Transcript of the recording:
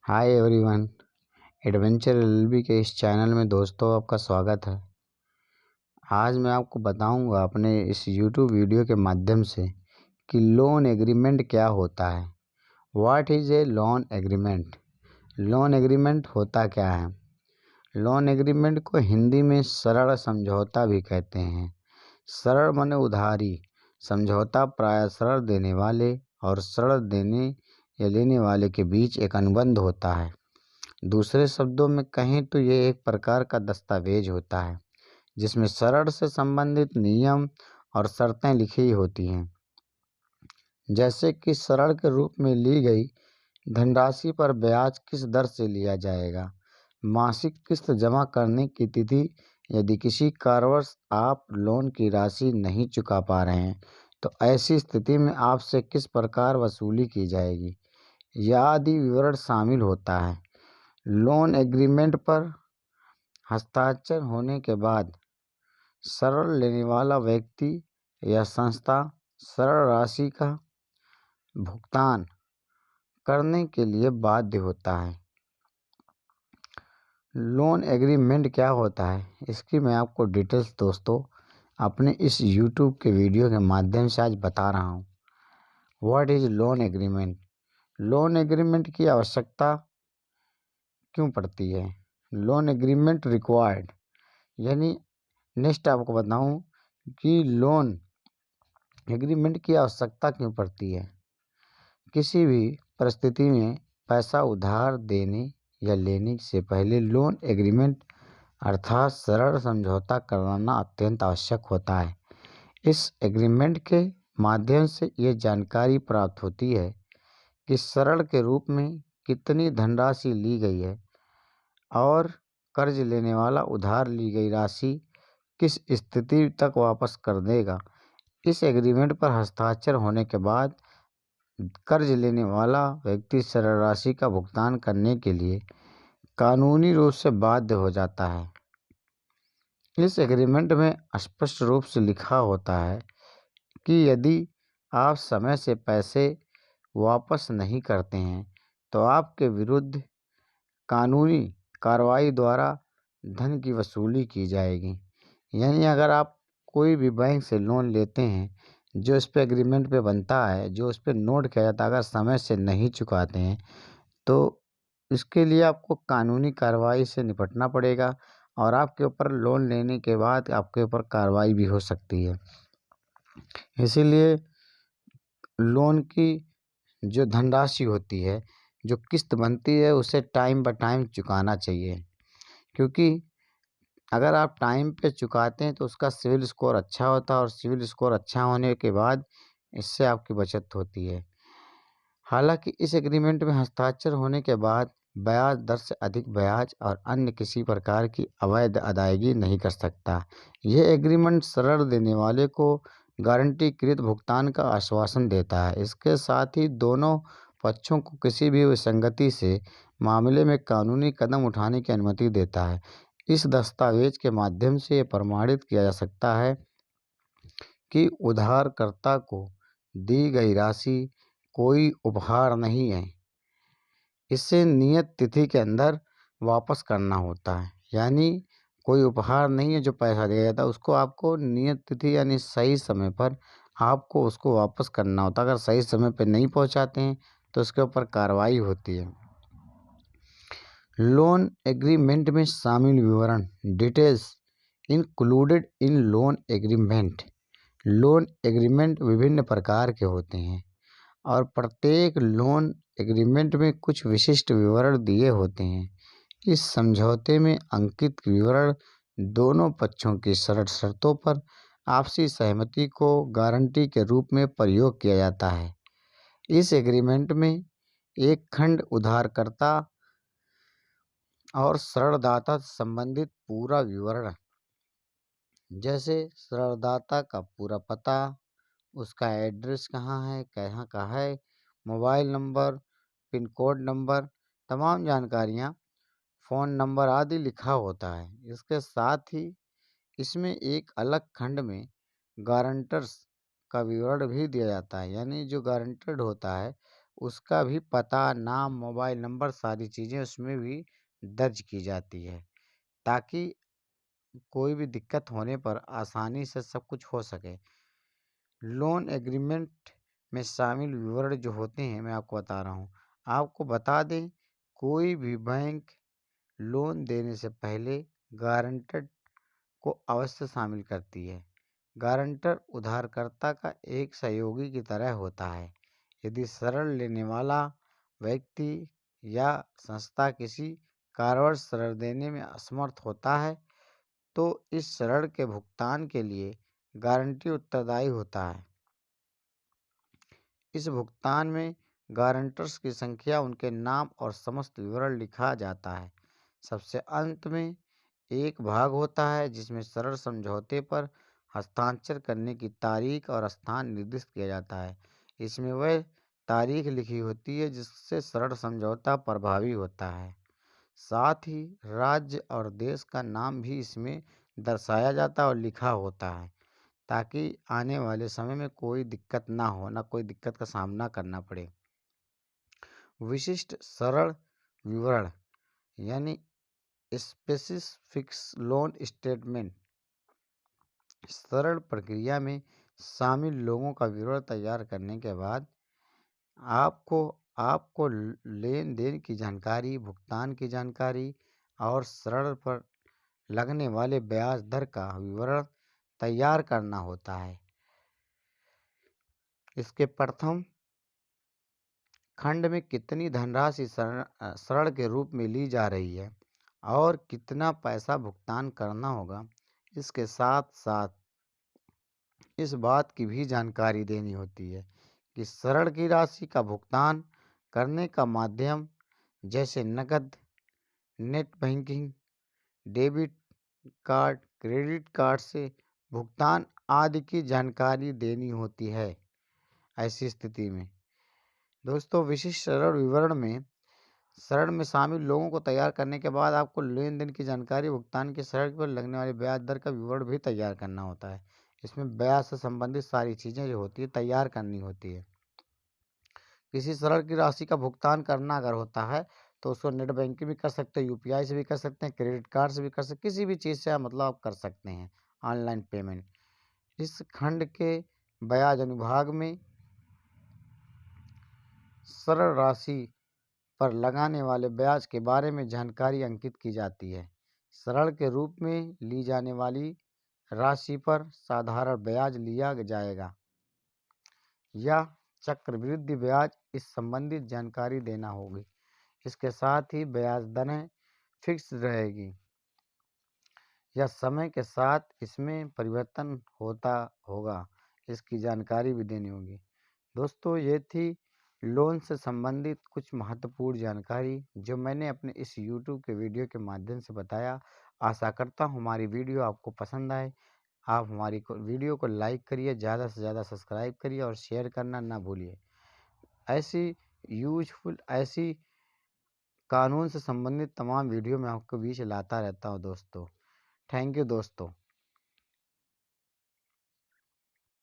Hi everyone. Adventure LLB के इस channel में दोस्तों आपका स्वागत है। आज मैं आपको बताऊंगा अपने इस यूट्यूब वीडियो के माध्यम से कि लोन एग्रीमेंट क्या होता है। What is a loan agreement. Loan agreement होता क्या है। लोन एग्रीमेंट को हिंदी में सरल समझौता भी कहते हैं। सरल माने उधारी, समझौता प्रायः सरल देने वाले और सरल देने या लेने वाले के बीच एक अनुबंध होता है। दूसरे शब्दों में कहें तो ये एक प्रकार का दस्तावेज होता है जिसमें शरण से संबंधित नियम और शर्तें लिखी होती हैं। जैसे कि शरण के रूप में ली गई धनराशि पर ब्याज किस दर से लिया जाएगा, मासिक किस्त जमा करने की तिथि, यदि किसी कारणवश आप लोन की राशि नहीं चुका पा रहे हैं तो ऐसी स्थिति में आपसे किस प्रकार वसूली की जाएगी, यह आदि विवरण शामिल होता है। लोन एग्रीमेंट पर हस्ताक्षर होने के बाद ऋण लेने वाला व्यक्ति या संस्था ऋण राशि का भुगतान करने के लिए बाध्य होता है। लोन एग्रीमेंट क्या होता है इसकी मैं आपको डिटेल्स दोस्तों अपने इस यूट्यूब के वीडियो के माध्यम से आज बता रहा हूँ। What is loan agreement. Loan agreement की आवश्यकता क्यों पड़ती है। लोन एग्रीमेंट रिक्वायर्ड, यानी नेक्स्ट आपको बताऊं कि लोन एग्रीमेंट की आवश्यकता क्यों पड़ती है। किसी भी परिस्थिति में पैसा उधार देने या लेने से पहले लोन एग्रीमेंट अर्थात सरल समझौता कराना अत्यंत आवश्यक होता है। इस एग्रीमेंट के माध्यम से ये जानकारी प्राप्त होती है कि ऋण के रूप में कितनी धनराशि ली गई है और कर्ज लेने वाला उधार ली गई राशि किस स्थिति तक वापस कर देगा। इस एग्रीमेंट पर हस्ताक्षर होने के बाद कर्ज लेने वाला व्यक्ति ऋण राशि का भुगतान करने के लिए कानूनी रूप से बाध्य हो जाता है। इस एग्रीमेंट में स्पष्ट रूप से लिखा होता है कि यदि आप समय से पैसे वापस नहीं करते हैं तो आपके विरुद्ध कानूनी कार्रवाई द्वारा धन की वसूली की जाएगी। यानी अगर आप कोई भी बैंक से लोन लेते हैं जो इस पे एग्रीमेंट पे बनता है, जो उस पे नोट किया जाता है, अगर समय से नहीं चुकाते हैं तो इसके लिए आपको कानूनी कार्रवाई से निपटना पड़ेगा और आपके ऊपर लोन लेने के बाद आपके ऊपर कार्रवाई भी हो सकती है। इसीलिए लोन की जो धनराशि होती है, जो किस्त बनती है, उसे टाइम बाय टाइम चुकाना चाहिए, क्योंकि अगर आप टाइम पे चुकाते हैं तो उसका सिविल स्कोर अच्छा होता है और सिविल स्कोर अच्छा होने के बाद इससे आपकी बचत होती है। हालांकि इस एग्रीमेंट में हस्ताक्षर होने के बाद ब्याज दर से अधिक ब्याज और अन्य किसी प्रकार की अवैध अदायगी नहीं कर सकता। यह एग्रीमेंट ऋण देने वाले को गारंटीकृत भुगतान का आश्वासन देता है। इसके साथ ही दोनों पक्षों को किसी भी विसंगति से मामले में कानूनी कदम उठाने की अनुमति देता है। इस दस्तावेज के माध्यम से ये प्रमाणित किया जा सकता है कि उधारकर्ता को दी गई राशि कोई उपहार नहीं है, इसे नियत तिथि के अंदर वापस करना होता है। यानी कोई उपहार नहीं है जो पैसा दिया जाता है, उसको आपको नियत तिथि यानी सही समय पर आपको उसको वापस करना होता है। अगर सही समय पर नहीं पहुंचाते हैं तो उसके ऊपर कार्रवाई होती है। लोन एग्रीमेंट में शामिल विवरण details included in loan agreement. Loan agreement विभिन्न प्रकार के होते हैं और प्रत्येक लोन एग्रीमेंट में कुछ विशिष्ट विवरण दिए होते हैं। इस समझौते में अंकित विवरण दोनों पक्षों की शर्तों पर आपसी सहमति को गारंटी के रूप में प्रयोग किया जाता है। इस एग्रीमेंट में एक खंड उधारकर्ता और ऋणदाता से संबंधित पूरा विवरण, जैसे ऋणदाता का पूरा पता, उसका एड्रेस कहाँ का है, mobile number, pin code number, तमाम जानकारियाँ, फ़ोन नंबर आदि लिखा होता है। इसके साथ ही इसमें एक अलग खंड में गारंटर्स का विवरण भी दिया जाता है। यानी जो गारंटर्ड होता है उसका भी पता, नाम, मोबाइल नंबर सारी चीज़ें उसमें भी दर्ज की जाती है, ताकि कोई भी दिक्कत होने पर आसानी से सब कुछ हो सके। लोन एग्रीमेंट में शामिल विवरण जो होते हैं मैं आपको बता रहा हूँ। आपको बता दें, कोई भी बैंक लोन देने से पहले गारंटर को अवश्य शामिल करती है। गारंटर उधारकर्ता का एक सहयोगी की तरह होता है। यदि ऋण लेने वाला व्यक्ति या संस्था किसी कारणवश ऋण देने में असमर्थ होता है, तो इस ऋण के भुगतान के लिए गारंटी उत्तरदायी होता है। इस भुगतान में गारंटर्स की संख्या, उनके नाम और समस्त विवरण लिखा जाता है। सबसे अंत में एक भाग होता है जिसमें ऋण समझौते पर हस्ताक्षर करने की तारीख और स्थान निर्दिष्ट किया जाता है। इसमें वह तारीख लिखी होती है जिससे ऋण समझौता प्रभावी होता है। साथ ही राज्य और देश का नाम भी इसमें दर्शाया जाता है और लिखा होता है, ताकि आने वाले समय में कोई दिक्कत ना हो, ना कोई दिक्कत का सामना करना पड़े। विशिष्ट ऋण विवरण यानी स्पेसिफिक लोन स्टेटमेंट ऋण प्रक्रिया में शामिल लोगों का विवरण तैयार करने के बाद आपको आपको लेन देन की जानकारी, भुगतान की जानकारी और ऋण पर लगने वाले ब्याज दर का विवरण तैयार करना होता है। इसके प्रथम खंड में कितनी धनराशि ऋण के रूप में ली जा रही है और कितना पैसा भुगतान करना होगा, इसके साथ साथ इस बात की भी जानकारी देनी होती है कि ऋण की राशि का भुगतान करने का माध्यम जैसे नकद, net banking, debit card, credit card से भुगतान आदि की जानकारी देनी होती है। ऐसी स्थिति में दोस्तों, विशिष्ट ऋण विवरण में ऋण में शामिल लोगों को तैयार करने के बाद आपको लेन देन की जानकारी, भुगतान की ऋण पर लगने वाली ब्याज दर का विवरण भी तैयार करना होता है। इसमें ब्याज से संबंधित सारी चीज़ें जो होती है तैयार करनी होती है। किसी ऋण की राशि का भुगतान करना अगर होता है तो उसको नेट बैंकिंग भी कर सकते हैं, यूपीआई से भी कर सकते हैं, क्रेडिट कार्ड से भी कर सकते हैं, किसी भी चीज़ से आप मतलब आप कर सकते हैं ऑनलाइन पेमेंट। इस खंड के ब्याज अनुभाग में ऋण राशि पर लगाने वाले ब्याज के बारे में जानकारी अंकित की जाती है। ऋण के रूप में ली जाने वाली राशि पर साधारण ब्याज लिया जाएगा या चक्रवृद्धि ब्याज, इस संबंधित जानकारी देना होगी। इसके साथ ही ब्याज दरें फिक्स रहेगी या समय के साथ इसमें परिवर्तन होता होगा, इसकी जानकारी भी देनी होगी। दोस्तों, ये थी लोन से संबंधित कुछ महत्वपूर्ण जानकारी जो मैंने अपने इस यूट्यूब के वीडियो के माध्यम से बताया। आशा करता हूँ हमारी वीडियो आपको पसंद आए। आप हमारी वीडियो को लाइक करिए, ज़्यादा से ज़्यादा सब्सक्राइब करिए और शेयर करना ना भूलिए। ऐसी यूजफुल, ऐसी कानून से संबंधित तमाम वीडियो मैं आपके बीच लाता रहता हूँ दोस्तों। थैंक यू दोस्तों।